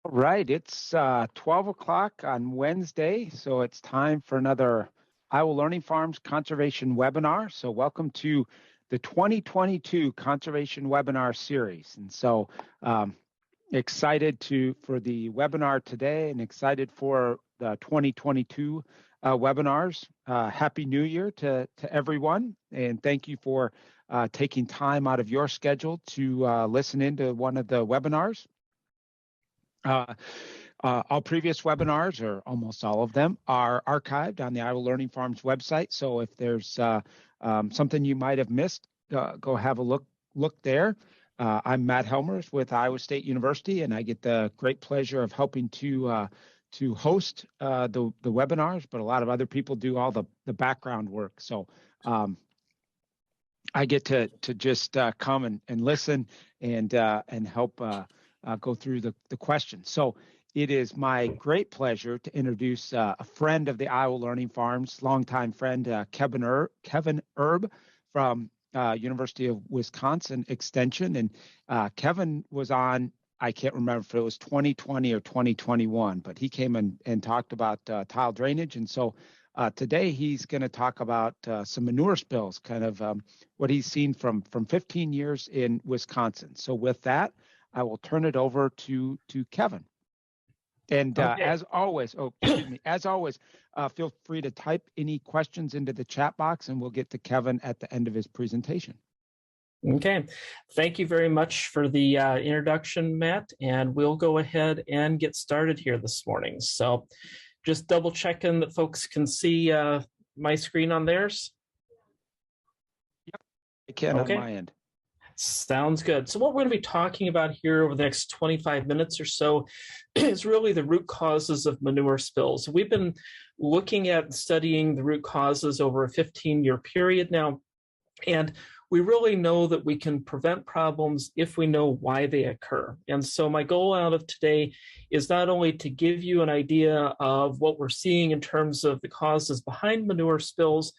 All right, it's 12 o'clock on Wednesday, so it's time for another Iowa Learning Farms Conservation Webinar. So welcome to the 2022 Conservation Webinar Series. And so excited for the webinar today and excited for the 2022 webinars. Happy New Year to everyone, and thank you for taking time out of your schedule to listen into one of the webinars. All previous webinars, or almost all of them, are archived on the Iowa Learning Farms website. So if there's something you might have missed, go have a look there. I'm Matt Helmers with Iowa State University, and I get the great pleasure of helping to host the webinars, but a lot of other people do all the background work. So I get to just come and listen and help go through the questions. So it is my great pleasure to introduce a friend of the Iowa Learning Farms, longtime friend, Kevin Erb from University of Wisconsin Extension. And Kevin was on, I can't remember if it was 2020 or 2021, but he came and talked about tile drainage. And so today he's going to talk about some manure spills, kind of what he's seen from 15 years in Wisconsin. So with that, I will turn it over to Kevin. And Okay. as always, feel free to type any questions into the chat box, and we'll get to Kevin at the end of his presentation. Okay, thank you very much for the introduction, Matt, and we'll go ahead and get started here this morning. So just double checking that folks can see my screen on theirs. Yep, I can okay. On my end. Sounds good. So what we're going to be talking about here over the next 25 minutes or so is really the root causes of manure spills. We've been looking at studying the root causes over a 15-year period now, and we really know that we can prevent problems if we know why they occur. And so my goal out of today is not only to give you an idea of what we're seeing in terms of the causes behind manure spills,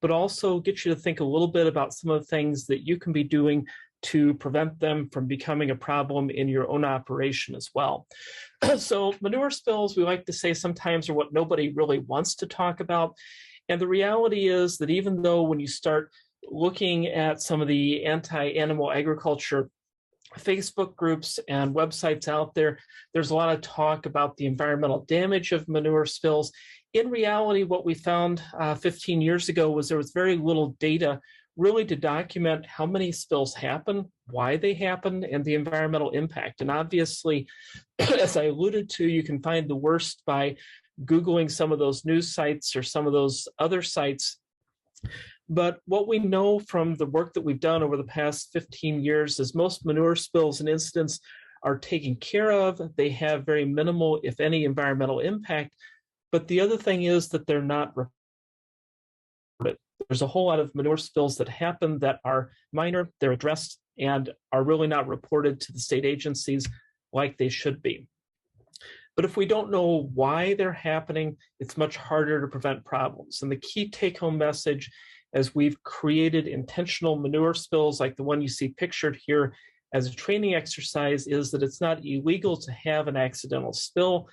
but also get you to think a little bit about some of the things that you can be doing to prevent them from becoming a problem in your own operation as well. So manure spills, we like to say sometimes, are what nobody really wants to talk about. And the reality is that even though when you start looking at some of the anti-animal agriculture Facebook groups and websites out there, there's a lot of talk about the environmental damage of manure spills. In reality, what we found 15 years ago was there was very little data really to document how many spills happen, why they happen, and the environmental impact. And obviously, as I alluded to, you can find the worst by Googling some of those news sites or some of those other sites. But what we know from the work that we've done over the past 15 years is most manure spills and incidents are taken care of. They have very minimal, if any, environmental impact. But the other thing is that they're not reported. There's a whole lot of manure spills that happen that are minor, they're addressed, and are really not reported to the state agencies like they should be. But if we don't know why they're happening, it's much harder to prevent problems. And the key take-home message, as we've created intentional manure spills like the one you see pictured here as a training exercise, is that it's not illegal to have an accidental spill.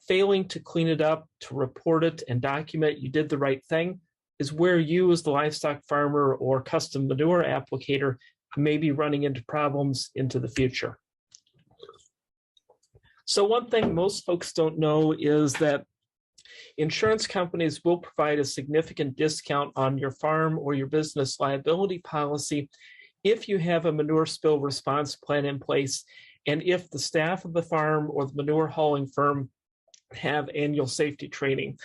Failing to clean it up, to report it and document you did the right thing, is where you as the livestock farmer or custom manure applicator may be running into problems into the future. So one thing most folks don't know is that insurance companies will provide a significant discount on your farm or your business liability policy if you have a manure spill response plan in place, and if the staff of the farm or the manure hauling firm have annual safety training.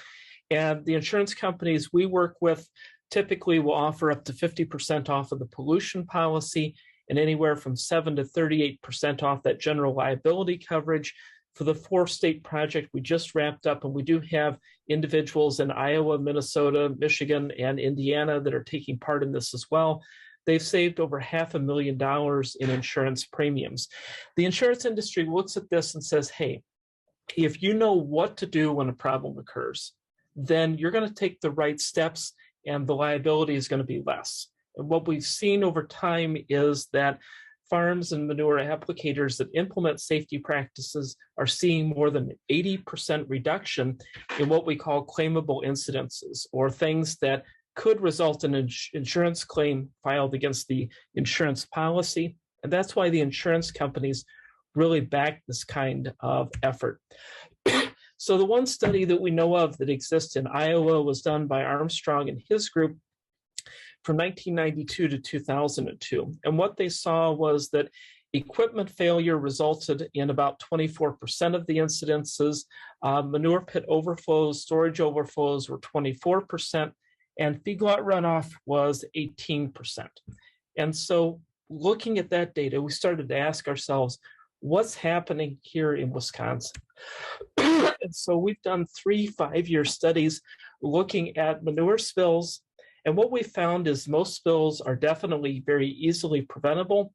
And the insurance companies we work with typically will offer up to 50% off of the pollution policy and anywhere from 7 to 38% off that general liability coverage. For the 4-state project we just wrapped up, and we do have individuals in Iowa, Minnesota, Michigan, and Indiana that are taking part in this as well. They've saved over $500,000 in insurance premiums. The insurance industry looks at this and says, hey, if you know what to do when a problem occurs, then you're going to take the right steps and the liability is going to be less. And what we've seen over time is that farms and manure applicators that implement safety practices are seeing more than 80% reduction in what we call claimable incidences, or things that could result in an insurance claim filed against the insurance policy. And that's why the insurance companies really back this kind of effort. So the one study that we know of that exists in Iowa was done by Armstrong and his group from 1992 to 2002. And what they saw was that equipment failure resulted in about 24% of the incidences. Manure pit overflows, storage overflows were 24%, and feedlot runoff was 18%. And so looking at that data, we started to ask ourselves, what's happening here in Wisconsin? And so we've done 3 5-year studies looking at manure spills. And what we found is most spills are definitely very easily preventable.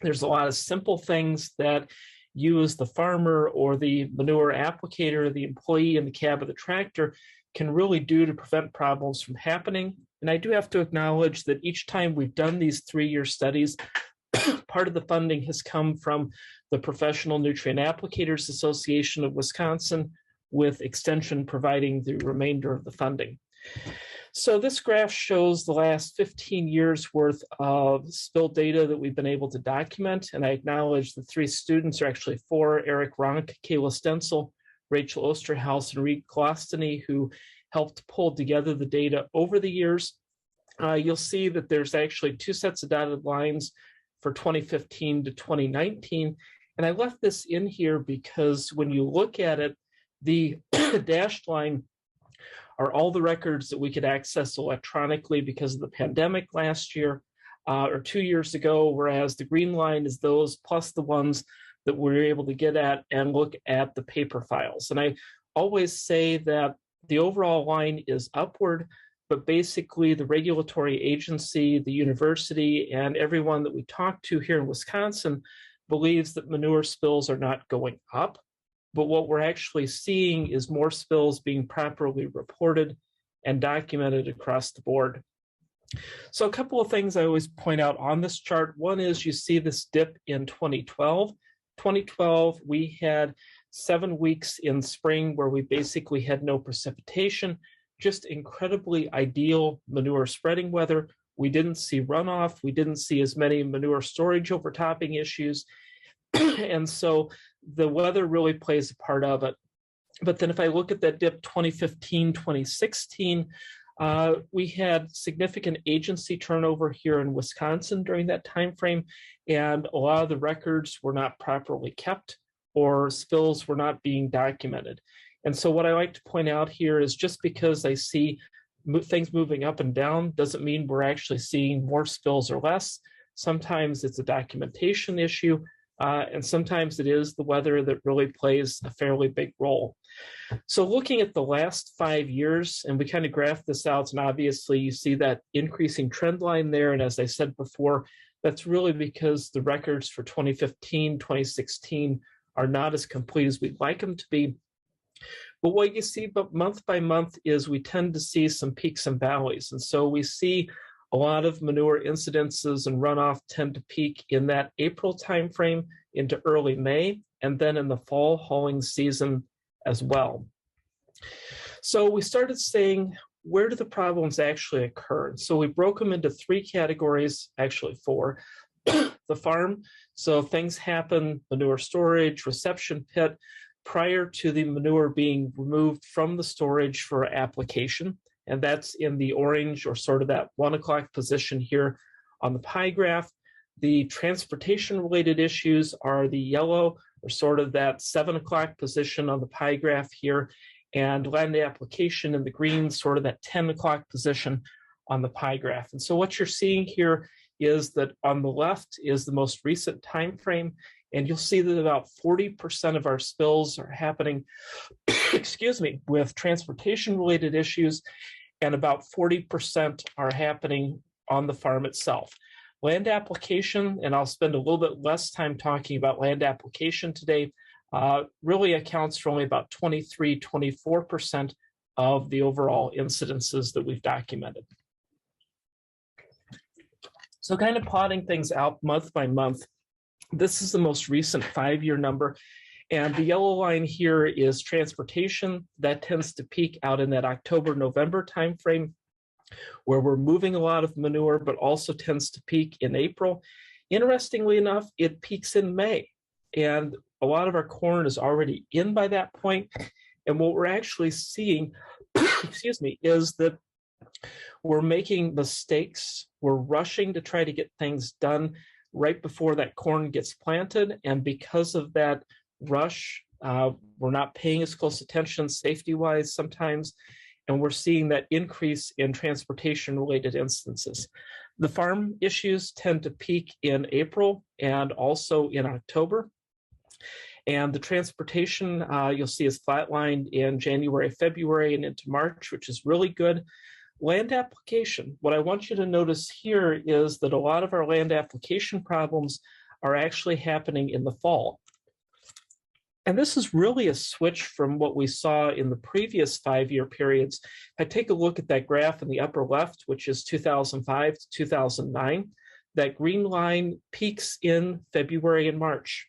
There's a lot of simple things that you as the farmer or the manure applicator, the employee in the cab of the tractor can really do to prevent problems from happening. And I do have to acknowledge that each time we've done these 3-year studies, part of the funding has come from the Professional Nutrient Applicators Association of Wisconsin, with Extension providing the remainder of the funding. So this graph shows the last 15 years worth of spill data that we've been able to document. And I acknowledge the 3 students, or actually 4, Eric Ronk, Kayla Stencil, Rachel Osterhaus, and Reed Colostany, who helped pull together the data over the years. You'll see that there's actually 2 sets of dotted lines for 2015 to 2019. And I left this in here because when you look at it, the dashed line are all the records that we could access electronically because of the pandemic last year or 2 years ago, whereas the green line is those plus the ones that we're able to get at and look at the paper files. And I always say that the overall line is upward, but basically the regulatory agency, the university, and everyone that we talk to here in Wisconsin believes that manure spills are not going up. But what we're actually seeing is more spills being properly reported and documented across the board. So a couple of things I always point out on this chart. One is you see this dip in 2012. 2012, we had 7 weeks in spring where we basically had no precipitation, just incredibly ideal manure spreading weather. We didn't see runoff. We didn't see as many manure storage overtopping issues. And so the weather really plays a part of it. But then if I look at that dip 2015, 2016, we had significant agency turnover here in Wisconsin during that time frame, and a lot of the records were not properly kept or spills were not being documented. And so what I like to point out here is just because I see things moving up and down doesn't mean we're actually seeing more spills or less. Sometimes it's a documentation issue, and sometimes it is the weather that really plays a fairly big role. So looking at the last 5 years, and we kind of graph this out, and obviously you see that increasing trend line there. And as I said before, that's really because the records for 2015, 2016 are not as complete as we'd like them to be. But what you see month by month is we tend to see some peaks and valleys. And so we see a lot of manure incidences and runoff tend to peak in that April timeframe into early May, and then in the fall hauling season as well. So we started saying, where do the problems actually occur? So we broke them into 3 categories, actually 4. The farm, so things happen, manure storage, reception pit, prior to the manure being removed from the storage for application. And that's in the orange, or sort of that 1 o'clock position here on the pie graph. The transportation related issues are the yellow, or sort of that 7 o'clock position on the pie graph here, and land application in the green, sort of that 10 o'clock position on the pie graph. And so what you're seeing here is that on the left is the most recent time frame, and you'll see that about 40% of our spills are happening, excuse me, with transportation related issues, and about 40% are happening on the farm itself. Land application, and I'll spend a little bit less time talking about land application today, really accounts for only about 23, 24% of the overall incidences that we've documented. So kind of plotting things out month by month, This is the most recent 5-year number. And the yellow line here is transportation. That tends to peak out in that October, November timeframe, where we're moving a lot of manure, but also tends to peak in April. Interestingly enough, it peaks in May. And a lot of our corn is already in by that point. And what we're actually seeing, excuse me, is that we're making mistakes. We're rushing to try to get things done right before that corn gets planted. And because of that rush, we're not paying as close attention safety-wise sometimes, and we're seeing that increase in transportation-related instances. The farm issues tend to peak in April and also in October. And the transportation, you'll see, is flatlined in January, February, and into March, which is really good. Land application. What I want you to notice here is that a lot of our land application problems are actually happening in the fall. And this is really a switch from what we saw in the previous 5-year periods. If I take a look at that graph in the upper left, which is 2005 to 2009, that green line peaks in February and March.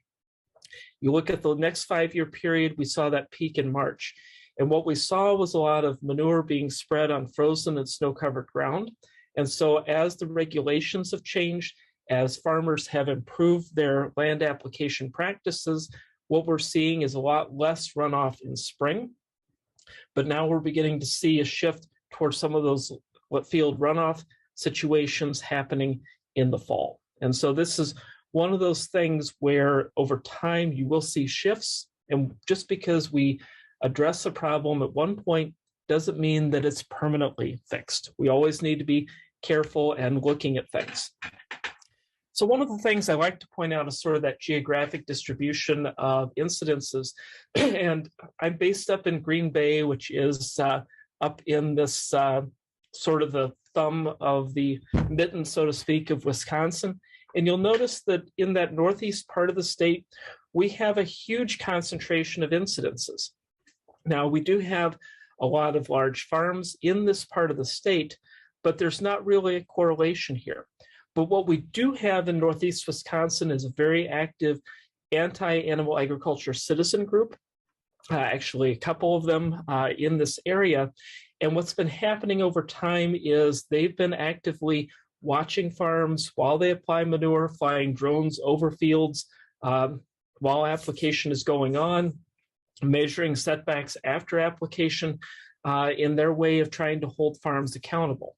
You look at the next 5-year period, we saw that peak in March. And what we saw was a lot of manure being spread on frozen and snow-covered ground. And so as the regulations have changed, as farmers have improved their land application practices, what we're seeing is a lot less runoff in spring. But now we're beginning to see a shift towards some of those field runoff situations happening in the fall. And so this is one of those things where over time you will see shifts. And just because we address a problem at one point doesn't mean that it's permanently fixed. We always need to be careful and looking at things. So one of the things I like to point out is sort of that geographic distribution of incidences. And I'm based up in Green Bay, which is up in this sort of the thumb of the mitten, so to speak, of Wisconsin. And you'll notice that in that northeast part of the state, we have a huge concentration of incidences. Now, we do have a lot of large farms in this part of the state, but there's not really a correlation here. But what we do have in Northeast Wisconsin is a very active anti-animal agriculture citizen group, actually a couple of them in this area. And what's been happening over time is they've been actively watching farms while they apply manure, flying drones over fields while application is going on, measuring setbacks after application in their way of trying to hold farms accountable.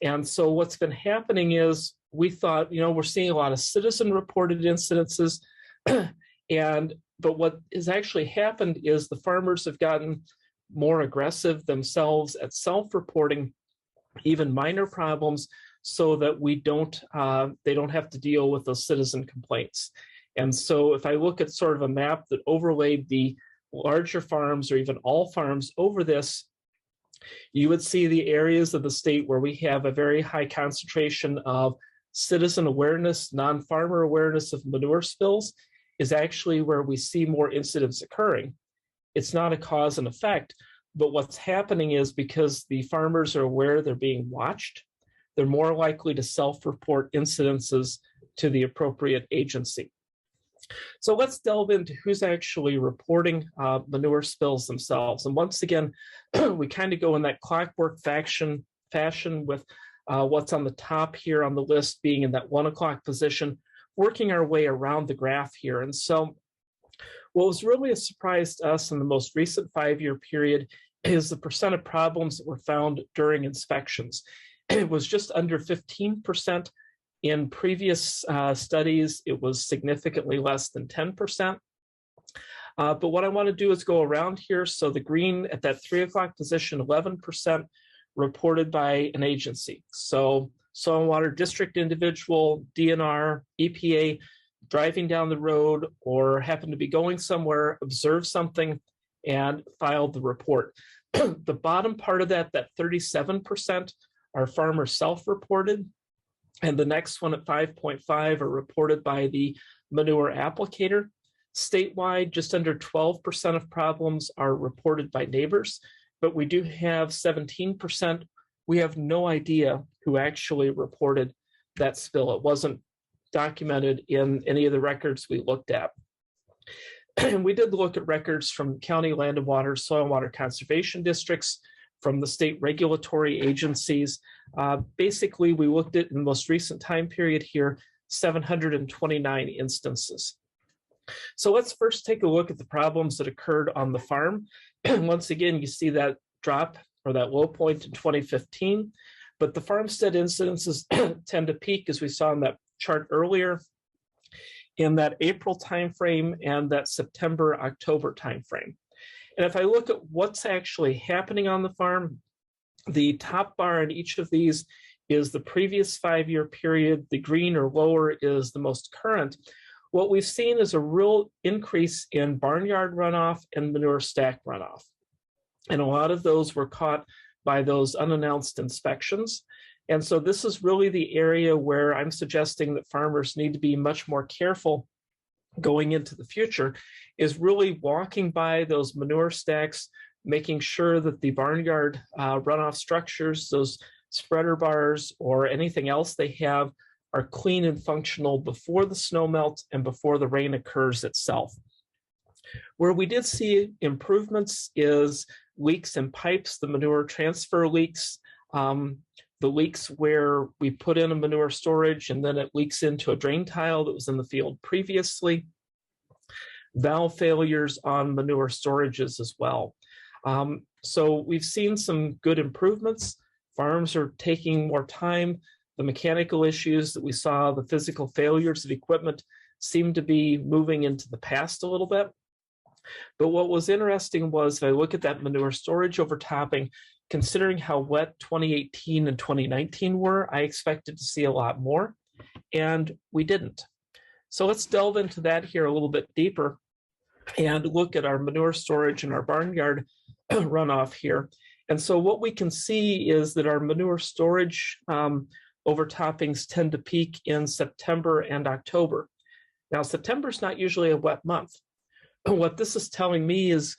And so what's been happening is we thought, we're seeing a lot of citizen reported incidences, but what has actually happened is the farmers have gotten more aggressive themselves at self-reporting even minor problems so that they don't have to deal with those citizen complaints. And so if I look at sort of a map that overlaid the larger farms or even all farms over this, you would see the areas of the state where we have a very high concentration of citizen awareness, non-farmer awareness of manure spills is actually where we see more incidents occurring. It's not a cause and effect, but what's happening is because the farmers are aware they're being watched, they're more likely to self-report incidences to the appropriate agency. So let's delve into who's actually reporting manure spills themselves. And once again, we kind of go in that clockwork fashion with what's on the top here on the list being in that 1 o'clock position, working our way around the graph here. And so what was really a surprise to us in the most recent 5-year period is the percent of problems that were found during inspections. It was just under 15%. In previous studies, it was significantly less than 10%. But what I want to do is go around here. So the green at that 3 o'clock position, 11% reported by an agency. So Soil and Water District individual, DNR, EPA, driving down the road or happened to be going somewhere, observed something, and filed the report. The bottom part of that 37%, are farmers self-reported. And the next one at 5.5 are reported by the manure applicator. Statewide, just under 12% of problems are reported by neighbors, but we do have 17%. We have no idea who actually reported that spill. It wasn't documented in any of the records we looked at. And we did look at records from county land and water, soil and water conservation districts, from the state regulatory agencies. Basically, we looked at, in the most recent time period here, 729 instances. So let's first take a look at the problems that occurred on the farm. Once again, you see that drop or that low point in 2015, but the farmstead incidences tend to peak, as we saw in that chart earlier, in that April timeframe and that September-October timeframe. And if I look at what's actually happening on the farm, the top bar in each of these is the previous 5-year period. The green or lower is the most current. What we've seen is a real increase in barnyard runoff and manure stack runoff. And a lot of those were caught by those unannounced inspections. And so this is really the area where I'm suggesting that farmers need to be much more careful going into the future, is really walking by those manure stacks, making sure that the barnyard runoff structures, those spreader bars or anything else they have, are clean and functional before the snow melts and before the rain occurs itself. Where we did see improvements is leaks in pipes, the manure transfer leaks, the leaks where we put in a manure storage and then it leaks into a drain tile that was in the field previously, valve failures on manure storages as well. So we've seen some good improvements. Farms are taking more time. The mechanical issues that we saw, the physical failures of equipment, seem to be moving into the past a little bit. But what was interesting was, if I look at that manure storage overtopping, considering how wet 2018 and 2019 were, I expected to see a lot more, and we didn't. So let's delve into that here a little bit deeper and look at our manure storage and our barnyard runoff here. And so what we can see is that our manure storage overtoppings tend to peak in September and October. Now, September is not usually a wet month. What this is telling me is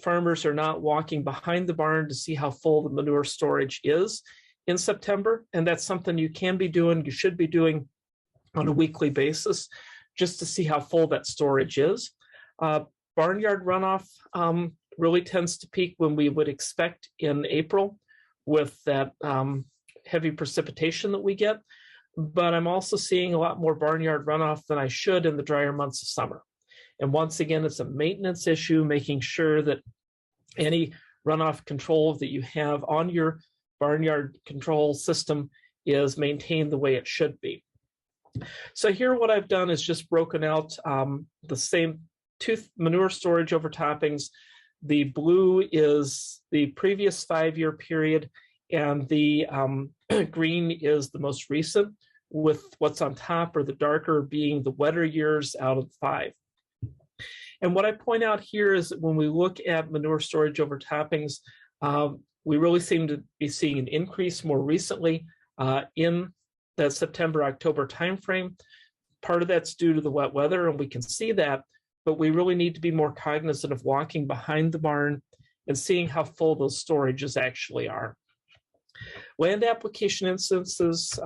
farmers are not walking behind the barn to see how full the manure storage is in September. And that's something you can be doing, you should be doing on a weekly basis, just to see how full that storage is. Barnyard runoff really tends to peak when we would expect in April with that heavy precipitation that we get. But I'm also seeing a lot more barnyard runoff than I should in the drier months of summer. And once again, it's a maintenance issue, making sure that any runoff control that you have on your barnyard control system is maintained the way it should be. So here what I've done is just broken out the same two manure storage overtoppings. The blue is the previous 5-year period, and the green is the most recent, with what's on top or the darker being the wetter years out of 5. And what I point out here is that when we look at manure storage overtoppings, we really seem to be seeing an increase more recently in that September-October timeframe. Part of that's due to the wet weather, and we can see that, but we really need to be more cognizant of walking behind the barn and seeing how full those storages actually are. Land application instances,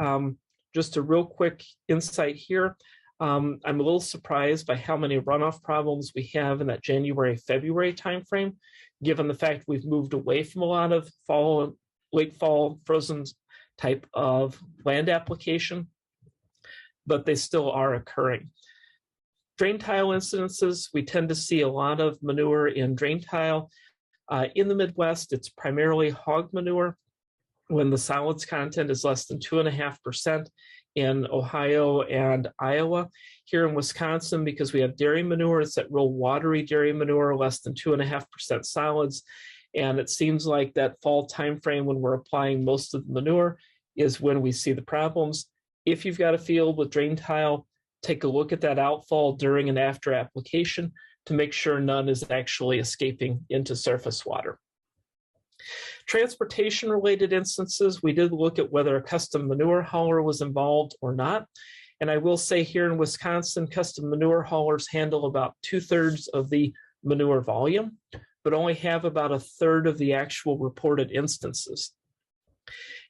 just a real quick insight here. I'm a little surprised by how many runoff problems we have in that January-February timeframe, given the fact we've moved away from a lot of fall, late fall frozen type of land application, but they still are occurring. Drain tile incidences, we tend to see a lot of manure in drain tile. In the Midwest, it's primarily hog manure when the solids content is less than 2.5%. In Ohio and Iowa. Here in Wisconsin, because we have dairy manure, it's that real watery dairy manure, less than 2.5% solids. And it seems like that fall timeframe when we're applying most of the manure is when we see the problems. If you've got a field with drain tile, take a look at that outfall during and after application to make sure none is actually escaping into surface water. Transportation-related instances, we did look at whether a custom manure hauler was involved or not. And I will say here in Wisconsin, custom manure haulers handle about 2/3 of the manure volume, but only have about 1/3 of the actual reported instances.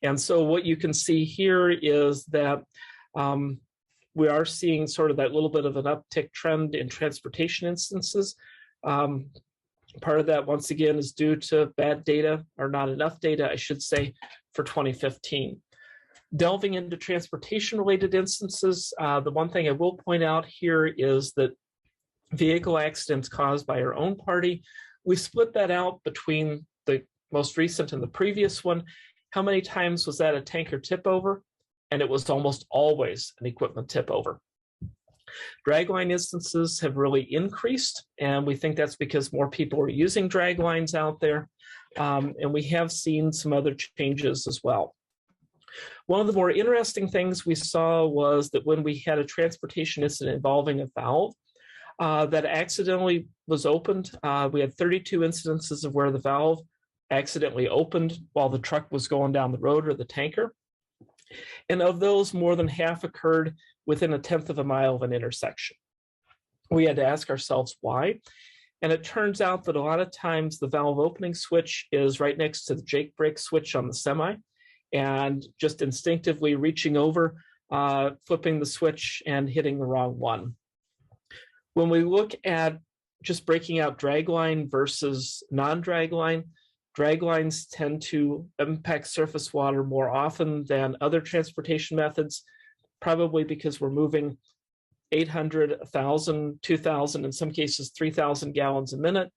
And so what you can see here is that we are seeing sort of that little bit of an uptick trend in transportation instances. Part of that, once again, is due to bad data, or not enough data, I should say, for 2015. Delving into transportation-related instances, the one thing I will point out here is that vehicle accidents caused by our own party, we split that out between the most recent and the previous one. How many times was that a tanker tip over? And it was almost always an equipment tip over. Dragline instances have really increased, and we think that's because more people are using draglines out there, and we have seen some other changes as well. One of the more interesting things we saw was that when we had a transportation incident involving a valve that accidentally was opened, we had 32 incidences of where the valve accidentally opened while the truck was going down the road, or the tanker. And of those, more than half occurred within 1/10 of a mile of an intersection. We had to ask ourselves why. And it turns out that a lot of times the valve opening switch is right next to the Jake brake switch on the semi, and just instinctively reaching over, flipping the switch and hitting the wrong one. When we look at just breaking out dragline versus non-dragline, draglines tend to impact surface water more often than other transportation methods, probably because we're moving 800, 1,000, 2,000, in some cases 3,000 gallons a minute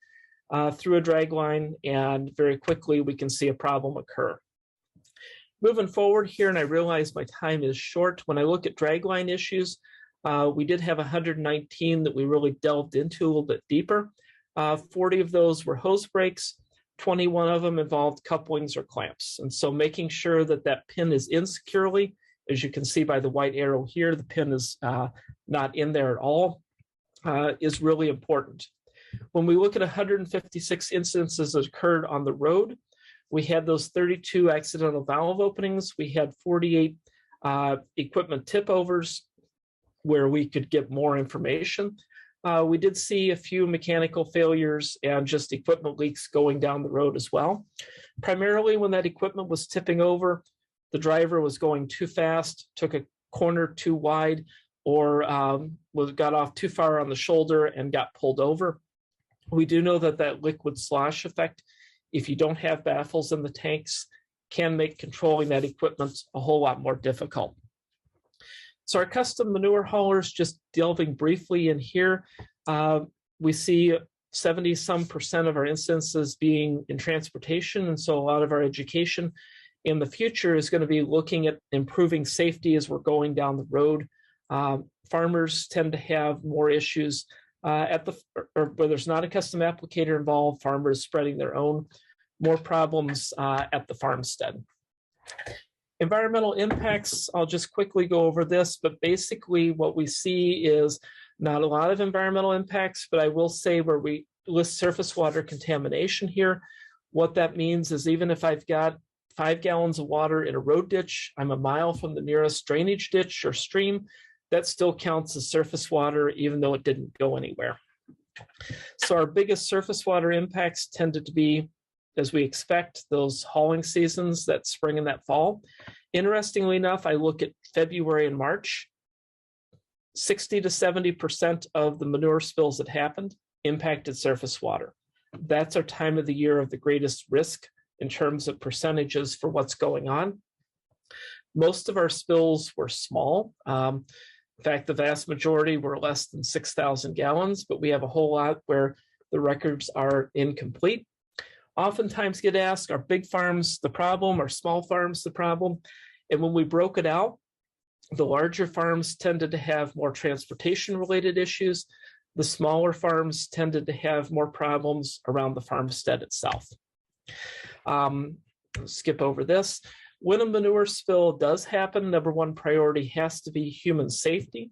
through a dragline, and very quickly we can see a problem occur. Moving forward here, and I realize my time is short, when I look at dragline issues, we did have 119 that we really delved into a little bit deeper. 40 of those were hose breaks. 21 of them involved couplings or clamps. And so making sure that that pin is in securely, as you can see by the white arrow here, the pin is not in there at all, is really important. When we look at 156 incidences that occurred on the road, we had those 32 accidental valve openings. We had 48 equipment tip overs where we could get more information. We did see a few mechanical failures and just equipment leaks going down the road as well. Primarily when that equipment was tipping over, the driver was going too fast, took a corner too wide, or got off too far on the shoulder and got pulled over. We do know that that liquid slosh effect, if you don't have baffles in the tanks, can make controlling that equipment a whole lot more difficult. So our custom manure haulers, just delving briefly in here, we see 70-some% of our instances being in transportation. And so a lot of our education in the future is going to be looking at improving safety as we're going down the road. Farmers tend to have more issues or where there's not a custom applicator involved, farmers spreading their own, more problems at the farmstead. Environmental impacts, I'll just quickly go over this, but basically what we see is not a lot of environmental impacts, but I will say where we list surface water contamination here, what that means is even if I've got 5 gallons of water in a road ditch, I'm a mile from the nearest drainage ditch or stream, that still counts as surface water even though it didn't go anywhere. So our biggest surface water impacts tended to be, as we expect, those hauling seasons, that spring and that fall. Interestingly enough, I look at February and March, 60 to 70% of the manure spills that happened impacted surface water. That's our time of the year of the greatest risk in terms of percentages for what's going on. Most of our spills were small. In fact, the vast majority were less than 6,000 gallons, but we have a whole lot where the records are incomplete. Oftentimes get asked, are big farms the problem? Are small farms the problem? And when we broke it out, the larger farms tended to have more transportation-related issues. The smaller farms tended to have more problems around the farmstead itself. Skip over this. When a manure spill does happen, number one priority has to be human safety.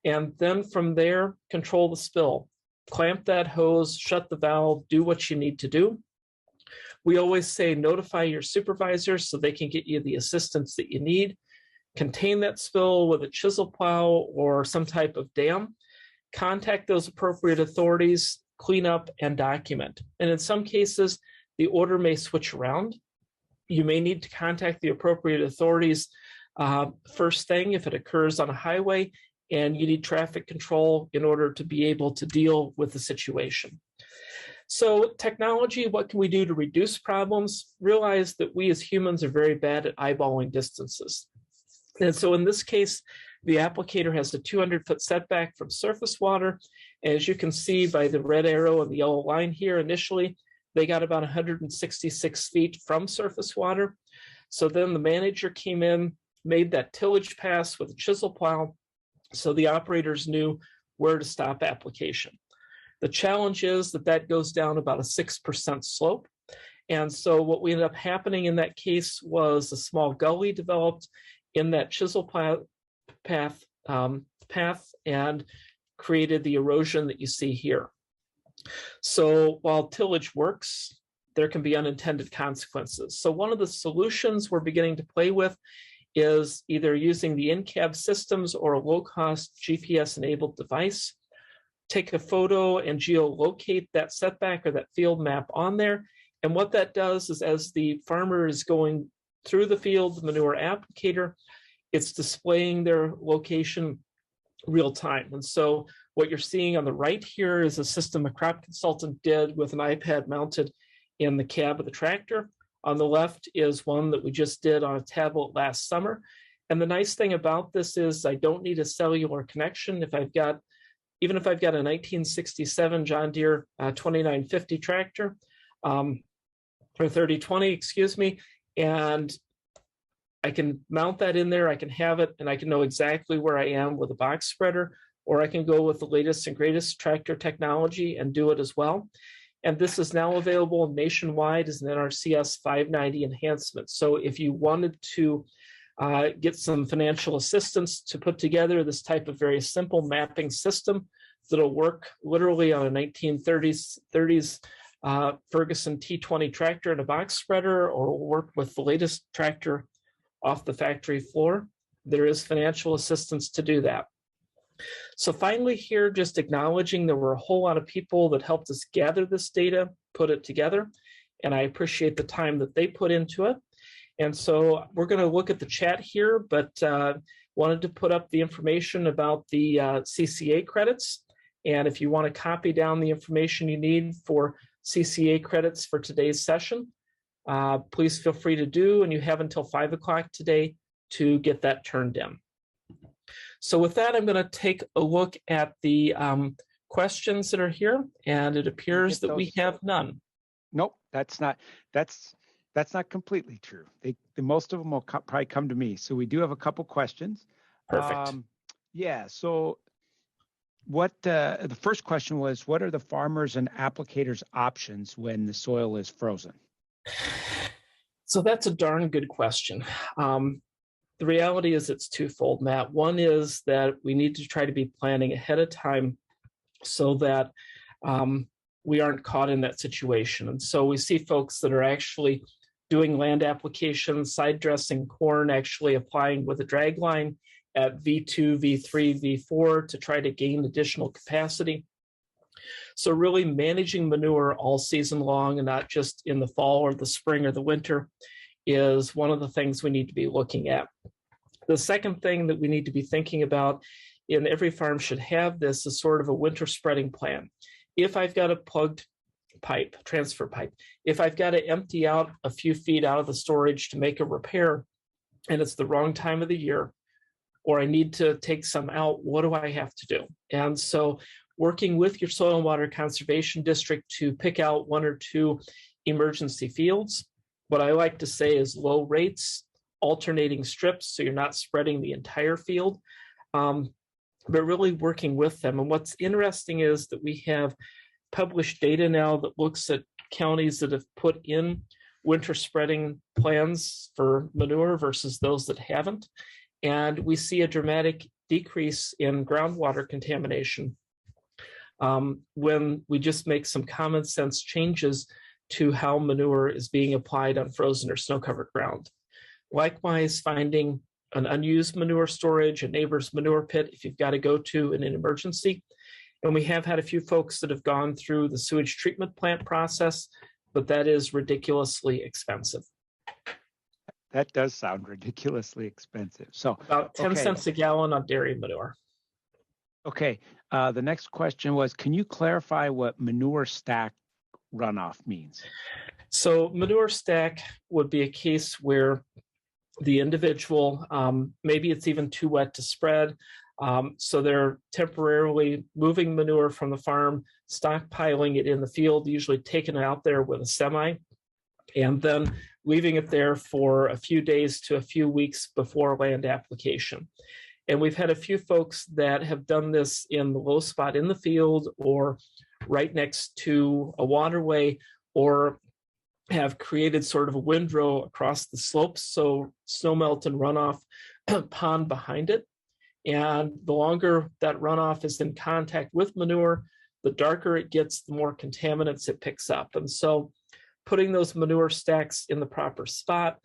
And then from there, control the spill. Clamp that hose, shut the valve, do what you need to do. We always say notify your supervisor so they can get you the assistance that you need. Contain that spill with a chisel plow or some type of dam. Contact those appropriate authorities, clean up, and document. And in some cases, the order may switch around. You may need to contact the appropriate authorities first thing if it occurs on a highway, and you need traffic control in order to be able to deal with the situation. So technology, what can we do to reduce problems? Realize that we as humans are very bad at eyeballing distances. And so in this case, the applicator has a 200-foot setback from surface water. As you can see by the red arrow and the yellow line here, initially, they got about 166 feet from surface water. So then the manager came in, made that tillage pass with a chisel plow, so the operators knew where to stop application. The challenge is that that goes down about a 6% slope. And so what we ended up happening in that case was a small gully developed in that chisel path and created the erosion that you see here. So while tillage works, there can be unintended consequences. So one of the solutions we're beginning to play with is either using the in-cab systems or a low-cost GPS-enabled device. Take a photo and geolocate that setback or that field map on there. And what that does is, as the farmer is going through the field, the manure applicator, it's displaying their location real time. And so what you're seeing on the right here is a system a crop consultant did with an iPad mounted in the cab of the tractor. On the left is one that we just did on a tablet last summer. And the nice thing about this is I don't need a cellular connection. Even if I've got a 1967 John Deere 2950 tractor, or 3020, excuse me, and I can mount that in there, I can have it, and I can know exactly where I am with a box spreader, or I can go with the latest and greatest tractor technology and do it as well. And this is now available nationwide as an NRCS 590 enhancement. So if you wanted to get some financial assistance to put together this type of very simple mapping system that'll work literally on a 1930s Ferguson T20 tractor and a box spreader, or work with the latest tractor off the factory floor, there is financial assistance to do that. So finally here, just acknowledging there were a whole lot of people that helped us gather this data, put it together, and I appreciate the time that they put into it. And so we're going to look at the chat here, but wanted to put up the information about the CCA credits. And if you want to copy down the information you need for CCA credits for today's session, please feel free to do, and you have until 5 o'clock today to get that turned in. So with that, I'm going to take a look at the questions that are here, and it appears that we have none. Nope, that's not completely true. Most of them will probably come to me. So we do have a couple questions. Perfect. Yeah. So what the first question was, what are the farmers and applicators' options when the soil is frozen? So that's a darn good question. The reality is it's twofold, Matt. One is that we need to try to be planning ahead of time so that we aren't caught in that situation. And so we see folks that are actually doing land applications, side dressing corn, actually applying with a drag line at V2, V3, V4 to try to gain additional capacity. So really managing manure all season long and not just in the fall or the spring or the winter is one of the things we need to be looking at. The second thing that we need to be thinking about, and every farm should have this, is sort of a winter spreading plan. If I've got a plugged pipe, transfer pipe, if I've got to empty out a few feet out of the storage to make a repair and it's the wrong time of the year, or I need to take some out, what do I have to do? And so working with your soil and water conservation district to pick out 1 or 2 emergency fields. What I like to say is low rates, alternating strips, so you're not spreading the entire field, but really working with them. And what's interesting is that we have published data now that looks at counties that have put in winter spreading plans for manure versus those that haven't. And we see a dramatic decrease in groundwater contamination when we just make some common sense changes to how manure is being applied on frozen or snow-covered ground. Likewise, finding an unused manure storage, a neighbor's manure pit if you've got to go to in an emergency. And we have had a few folks that have gone through the sewage treatment plant process, but that is ridiculously expensive. That does sound ridiculously expensive. So about 10 cents a gallon on dairy manure. Okay. The next question was, can you clarify what manure stack runoff means? So manure stack would be a case where the individual, maybe it's even too wet to spread. So they're temporarily moving manure from the farm, stockpiling it in the field, usually taking it out there with a semi, and then leaving it there for a few days to a few weeks before land application. And we've had a few folks that have done this in the low spot in the field or right next to a waterway, or have created sort of a windrow across the slopes, so snowmelt and runoff pond behind it. And the longer that runoff is in contact with manure, the darker it gets, the more contaminants it picks up. And so putting those manure stacks in the proper spot,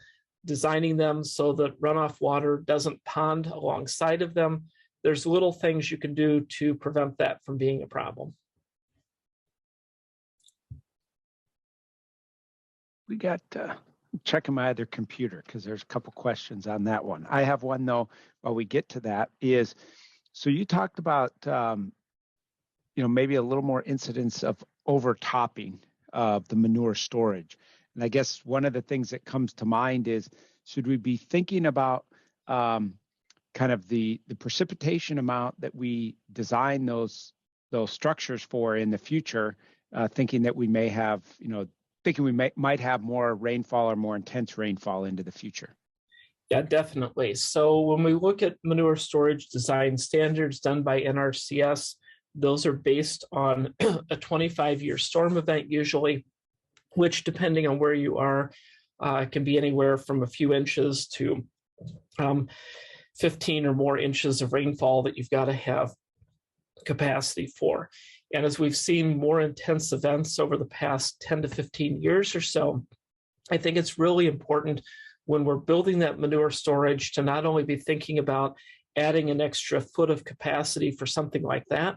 designing them so that runoff water doesn't pond alongside of them, there's little things you can do to prevent that from being a problem. We got checking my other computer because there's a couple questions on that one. I have one though. While we get to that, is so you talked about maybe a little more incidence of overtopping of the manure storage, and I guess one of the things that comes to mind is, should we be thinking about kind of the precipitation amount that we design those structures for in the future, thinking that we may have thinking we might have more rainfall or more intense rainfall into the future? Yeah, definitely. So when we look at manure storage design standards done by NRCS, those are based on a 25-year storm event usually, which depending on where you are, can be anywhere from a few inches to 15 or more inches of rainfall that you've got to have capacity for. And as we've seen more intense events over the past 10 to 15 years or so, I think it's really important when we're building that manure storage to not only be thinking about adding an extra foot of capacity for something like that,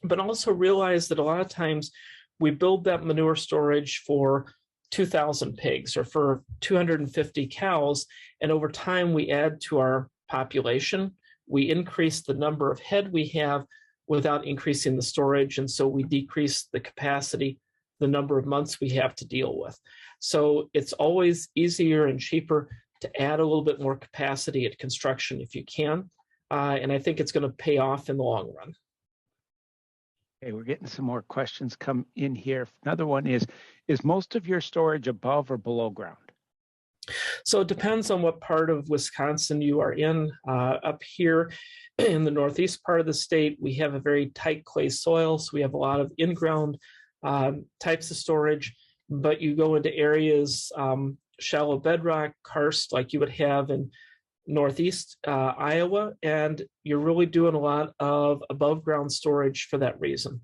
but also realize that a lot of times we build that manure storage for 2,000 pigs or for 250 cows, and over time we add to our population. We increase the number of head we have without increasing the storage, and so we decrease the capacity, the number of months we have to deal with. So it's always easier and cheaper to add a little bit more capacity at construction if you can, and I think it's going to pay off in the long run. Okay, we're getting some more questions come in here. Another one is most of your storage above or below ground? So it depends on what part of Wisconsin you are in. Up here in the northeast part of the state, we have a very tight clay soil, so we have a lot of in-ground types of storage. But you go into areas, shallow bedrock, karst, like you would have in northeast Iowa, and you're really doing a lot of above-ground storage for that reason.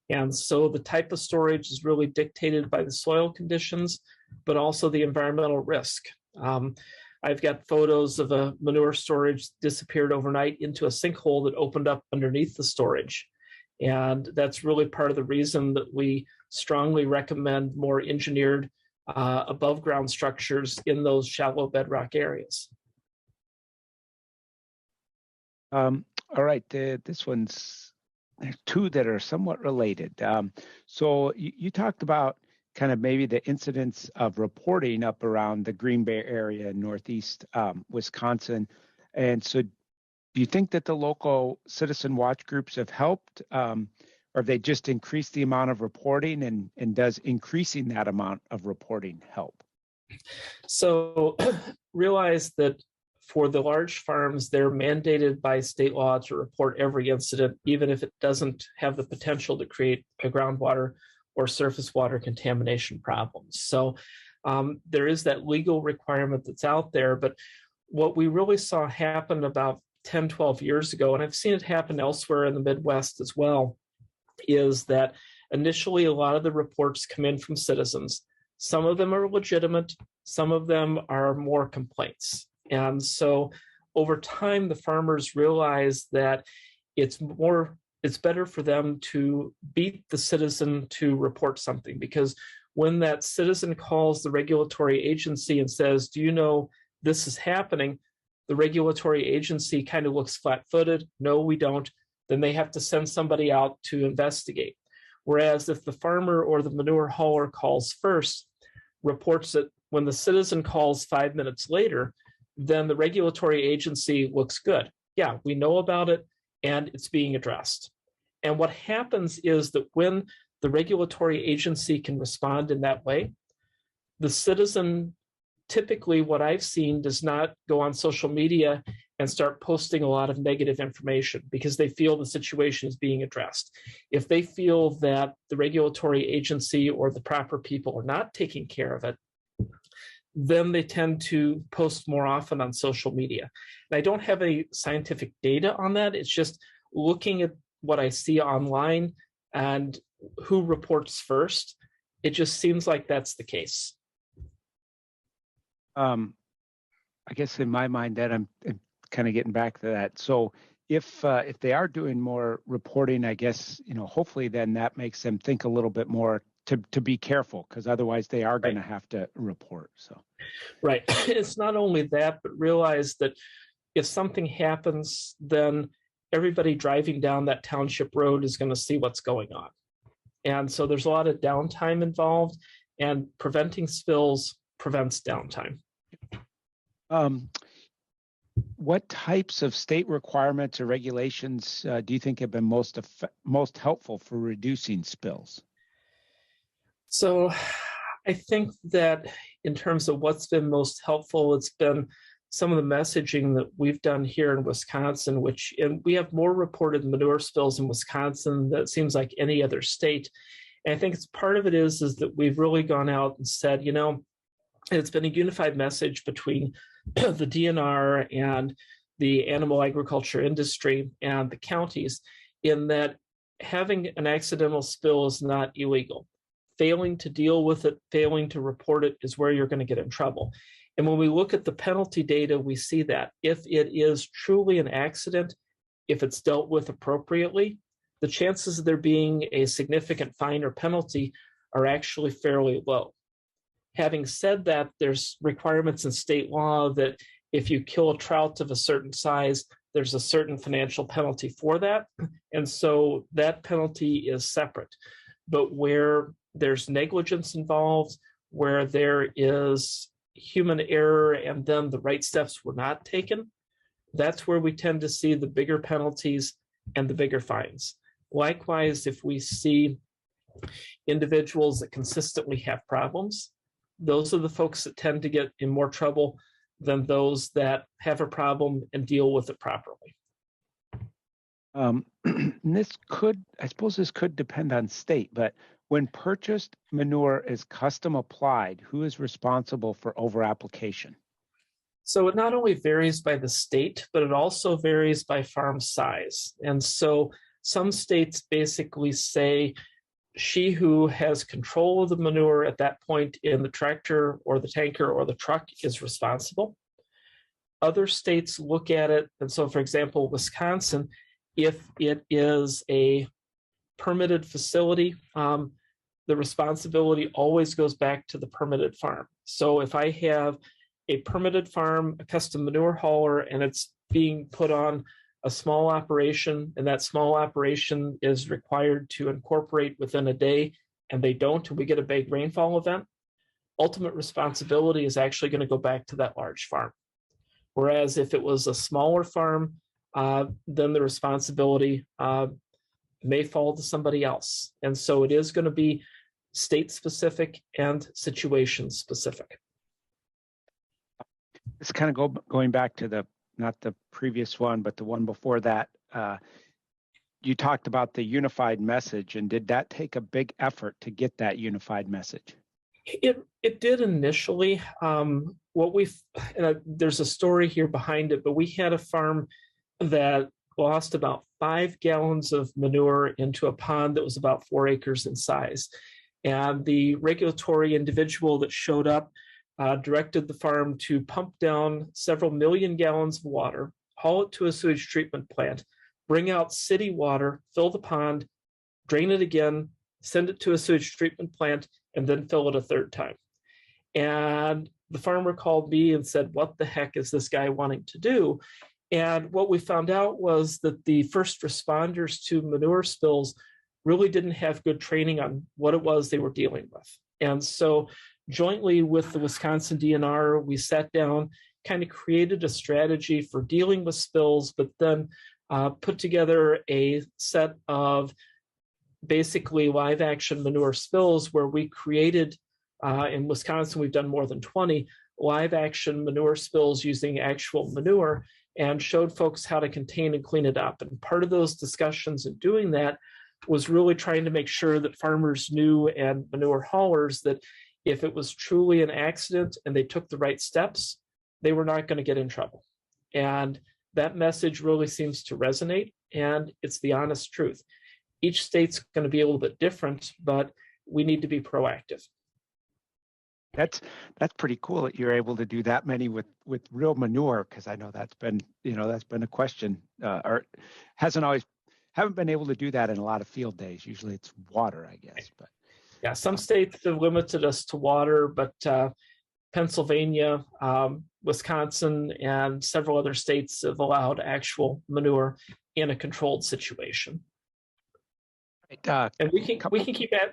And so the type of storage is really dictated by the soil conditions, but also the environmental risk. I've got photos of a manure storage disappeared overnight into a sinkhole that opened up underneath the storage. And that's really part of the reason that we strongly recommend more engineered above ground structures in those shallow bedrock areas. All right, this one's, there's two that are somewhat related. So you talked about kind of maybe the incidence of reporting up around the Green Bay area in northeast Wisconsin. And so do you think that the local citizen watch groups have helped, or have they just increased the amount of reporting, and does increasing that amount of reporting help? So realize that for the large farms, they're mandated by state law to report every incident, even if it doesn't have the potential to create a groundwater or surface water contamination problems. So there is that legal requirement that's out there. But what we really saw happen about 10, 12 years ago, and I've seen it happen elsewhere in the Midwest as well, is that initially a lot of the reports come in from citizens. Some of them are legitimate, some of them are more complaints. And so over time, the farmers realize that it's better for them to beat the citizen to report something, because when that citizen calls the regulatory agency and says, do you know this is happening? The regulatory agency kind of looks flat-footed. No, we don't. then they have to send somebody out to investigate. Whereas if the farmer or the manure hauler calls first, reports it when the citizen calls 5 minutes later, then the regulatory agency looks good. Yeah, we know about it and it's being addressed. And what happens is that when the regulatory agency can respond in that way, the citizen, typically what I've seen, does not go on social media and start posting a lot of negative information because they feel the situation is being addressed. If they feel that the regulatory agency or the proper people are not taking care of it, then they tend to post more often on social media. And I don't have any scientific data on that. It's just looking at what I see online and who reports first. It just seems like that's the case. I guess in my mind that I'm kind of getting back to that. So if they are doing more reporting, I guess, hopefully then that makes them think a little bit more to be careful, because otherwise they are going to have to report. So, right. It's not only that, but realize that if something happens, then everybody driving down that township road is going to see what's going on. And so there's a lot of downtime involved, and preventing spills prevents downtime. What types of state requirements or regulations do you think have been most helpful for reducing spills? So I think that in terms of what's been most helpful, it's been some of the messaging that we've done here in Wisconsin, and we have more reported manure spills in Wisconsin than it seems like any other state. And I think it's part of it is that we've really gone out and said, it's been a unified message between the DNR and the animal agriculture industry and the counties, in that having an accidental spill is not illegal. Failing to deal with it, failing to report it is where you're going to get in trouble. And when we look at the penalty data, we see that if it is truly an accident, if it's dealt with appropriately, the chances of there being a significant fine or penalty are actually fairly low. Having said that, there's requirements in state law that if you kill a trout of a certain size, there's a certain financial penalty for that. And so that penalty is separate. But where there's negligence involved, where there is human error and then the right steps were not taken, that's where we tend to see the bigger penalties and the bigger fines. Likewise, if we see individuals that consistently have problems, those are the folks that tend to get in more trouble than those that have a problem and deal with it properly. I suppose this could depend on state, but when purchased manure is custom applied, who is responsible for over application? So it not only varies by the state, but it also varies by farm size. And so some states basically say she who has control of the manure at that point in the tractor or the tanker or the truck is responsible. Other states look at it, and so for example, Wisconsin, if it is a permitted facility, the responsibility always goes back to the permitted farm. So if I have a permitted farm, a custom manure hauler, and it's being put on a small operation, and that small operation is required to incorporate within a day, and they don't, and we get a big rainfall event, ultimate responsibility is actually going to go back to that large farm. Whereas if it was a smaller farm, then the responsibility may fall to somebody else. And so it is going to be state specific and situation specific. It's kind of going back to not the previous one, but the one before that. You talked about the unified message, and did that take a big effort to get that unified message? It did initially. There's a story here behind it, but we had a farm that lost about 5 gallons of manure into a pond that was about 4 acres in size. And the regulatory individual that showed up directed the farm to pump down several million gallons of water, haul it to a sewage treatment plant, bring out city water, fill the pond, drain it again, send it to a sewage treatment plant, and then fill it a third time. And the farmer called me and said, what the heck is this guy wanting to do? And what we found out was that the first responders to manure spills really didn't have good training on what it was they were dealing with. And so jointly with the Wisconsin DNR, we sat down, kind of created a strategy for dealing with spills, but then put together a set of basically live action manure spills where we created, in Wisconsin, we've done more than 20 live action manure spills using actual manure and showed folks how to contain and clean it up. And part of those discussions in doing that was really trying to make sure that farmers knew and manure haulers that if it was truly an accident and they took the right steps, they were not going to get in trouble. And that message really seems to resonate, and it's the honest truth. Each state's going to be a little bit different, but we need to be proactive. That's pretty cool that you're able to do that many with real manure, because I know that's been a question, or haven't been able to do that in a lot of field days. Usually it's water, I guess. But yeah, some states have limited us to water, but Pennsylvania, Wisconsin, and several other states have allowed actual manure in a controlled situation. And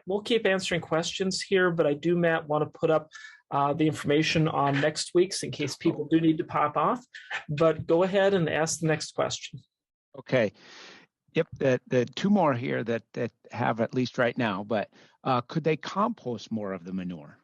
we'll keep answering questions here, but I do, Matt, want to put up the information on next week's in case people do need to pop off. But go ahead and ask the next question. Okay. Yep, the two more here that have, at least right now, but could they compost more of the manure?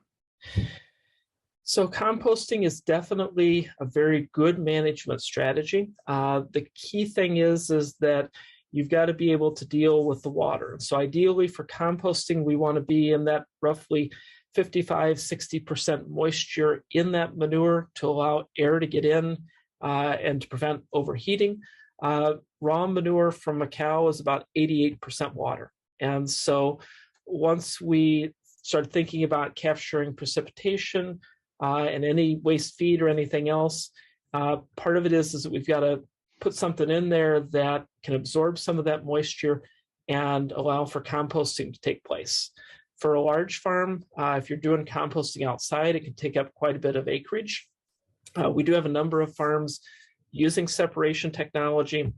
So composting is definitely a very good management strategy. The key thing is that you've got to be able to deal with the water. So ideally for composting, we want to be in that roughly 55-60% moisture in that manure to allow air to get in and to prevent overheating. Raw manure from a cow is about 88% water. And so once we start thinking about capturing precipitation and any waste feed or anything else, part of it is that we've got to put something in there that can absorb some of that moisture and allow for composting to take place. For a large farm, if you're doing composting outside, it can take up quite a bit of acreage. We do have a number of farms using separation technology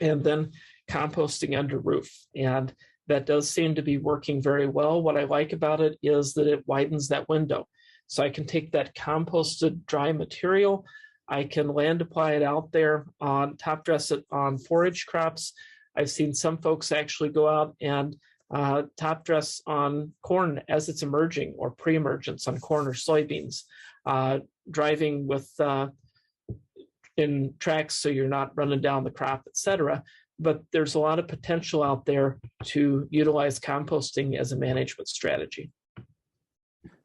and then composting under roof. And that does seem to be working very well. What I like about it is that it widens that window. So I can take that composted dry material, I can land apply it out there, on top dress it on forage crops. I've seen some folks actually go out and top dress on corn as it's emerging, or pre-emergence on corn or soybeans, driving with in tracks so you're not running down the crop, etc. But there's a lot of potential out there to utilize composting as a management strategy.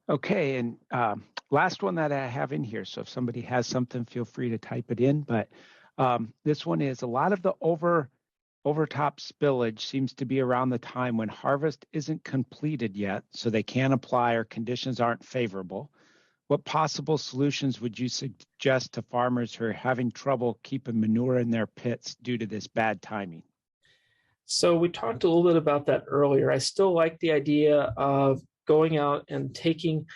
Okay, and last one that I have in here. So if somebody has something, feel free to type it in. But this one is, a lot of the overtop spillage seems to be around the time when harvest isn't completed yet, so they can't apply or conditions aren't favorable. What possible solutions would you suggest to farmers who are having trouble keeping manure in their pits due to this bad timing? So we talked a little bit about that earlier. I still like the idea of going out and taking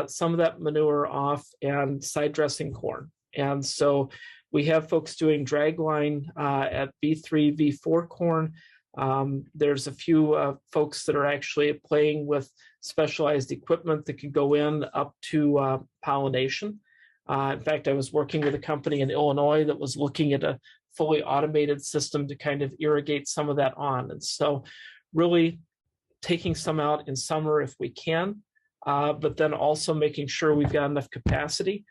some of that manure off and side dressing corn. And so we have folks doing drag line at V3, V4 corn. There's a few folks that are actually playing with specialized equipment that can go in up to pollination. In fact, I was working with a company in Illinois that was looking at a fully automated system to kind of irrigate some of that on. And so really taking some out in summer if we can, but then also making sure we've got enough capacity.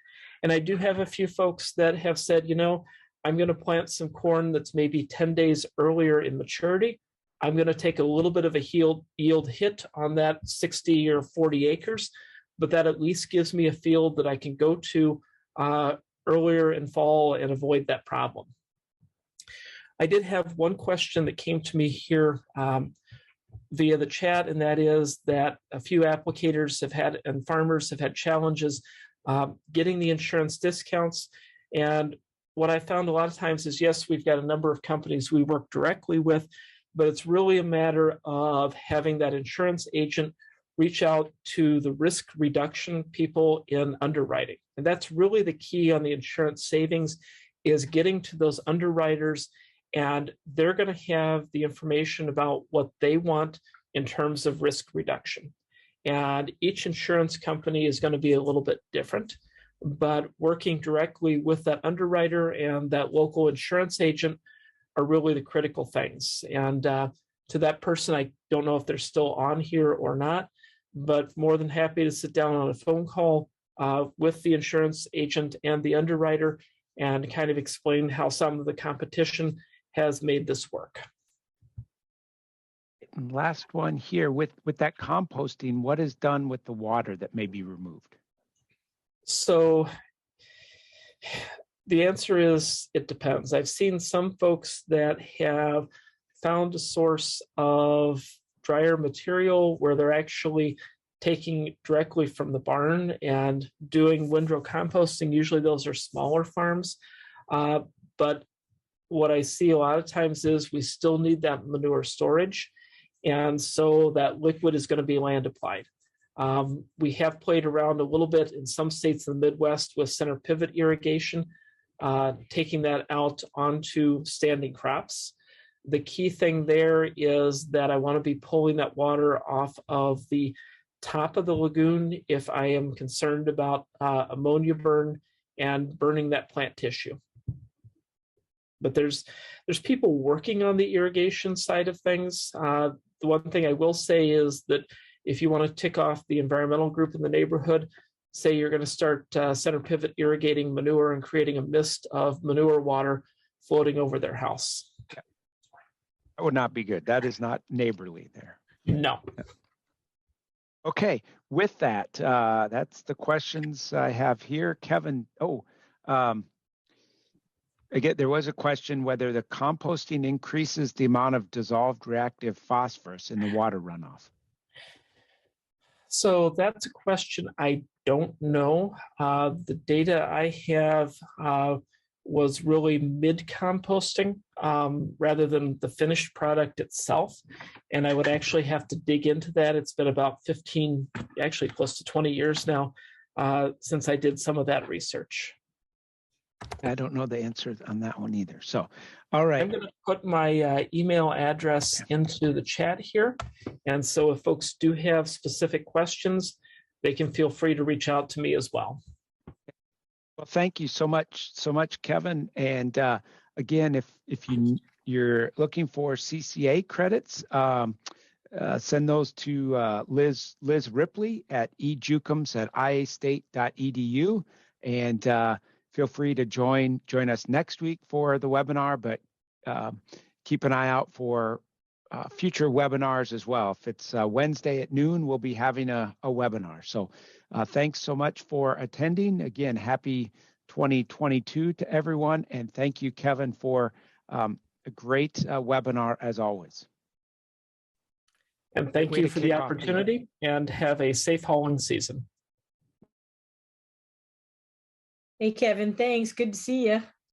And I do have a few folks that have said, I'm going to plant some corn that's maybe 10 days earlier in maturity. I'm going to take a little bit of a yield hit on that 60 or 40 acres, but that at least gives me a field that I can go to earlier in fall and avoid that problem. I did have one question that came to me here via the chat, and that is that a few applicators have had, and farmers have had challenges getting the insurance discounts. And what I found a lot of times is, yes, we've got a number of companies we work directly with, but it's really a matter of having that insurance agent reach out to the risk reduction people in underwriting. And that's really the key on the insurance savings, is getting to those underwriters, and they're going to have the information about what they want in terms of risk reduction. And each insurance company is going to be a little bit different, but working directly with that underwriter and that local insurance agent are really the critical things. And to that person, I don't know if they're still on here or not, but more than happy to sit down on a phone call with the insurance agent and the underwriter and kind of explain how some of the competition has made this work. And last one here, with that composting, what is done with the water that may be removed? So the answer is it depends. I've seen some folks that have found a source of drier material where they're actually taking directly from the barn and doing windrow composting. Usually those are smaller farms. But what I see a lot of times is we still need that manure storage. And so that liquid is going to be land applied. We have played around a little bit in some states in the Midwest with center pivot irrigation, taking that out onto standing crops. The key thing there is that I want to be pulling that water off of the top of the lagoon if I am concerned about ammonia burn and burning that plant tissue. But there's people working on the irrigation side of things. The one thing I will say is that if you want to tick off the environmental group in the neighborhood, say you're going to start center pivot irrigating manure and creating a mist of manure water floating over their house. That would not be good. That is not neighborly there. No. Okay, with that, that's the questions I have here. Kevin, again, there was a question whether the composting increases the amount of dissolved reactive phosphorus in the water runoff. So that's a question I don't know. The data I have was really mid-composting rather than the finished product itself. And I would actually have to dig into that. It's been about 15, actually close to 20 years now since I did some of that research. I don't know the answer on that one either. So, all right. I'm going to put my email address into the chat here. And so if folks do have specific questions, they can feel free to reach out to me as well. Well, thank you so much, Kevin. And again, if you're looking for CCA credits, send those to Liz Ripley at ejucums@iastate.edu, and feel free to join us next week for the webinar. But keep an eye out for future webinars as well. If it's Wednesday at noon, we'll be having a webinar. So thanks so much for attending. Again, happy 2022 to everyone. And thank you, Kevin, for a great webinar as always. And thank you for the opportunity, and have a safe hauling season. Hey, Kevin, thanks. Good to see you.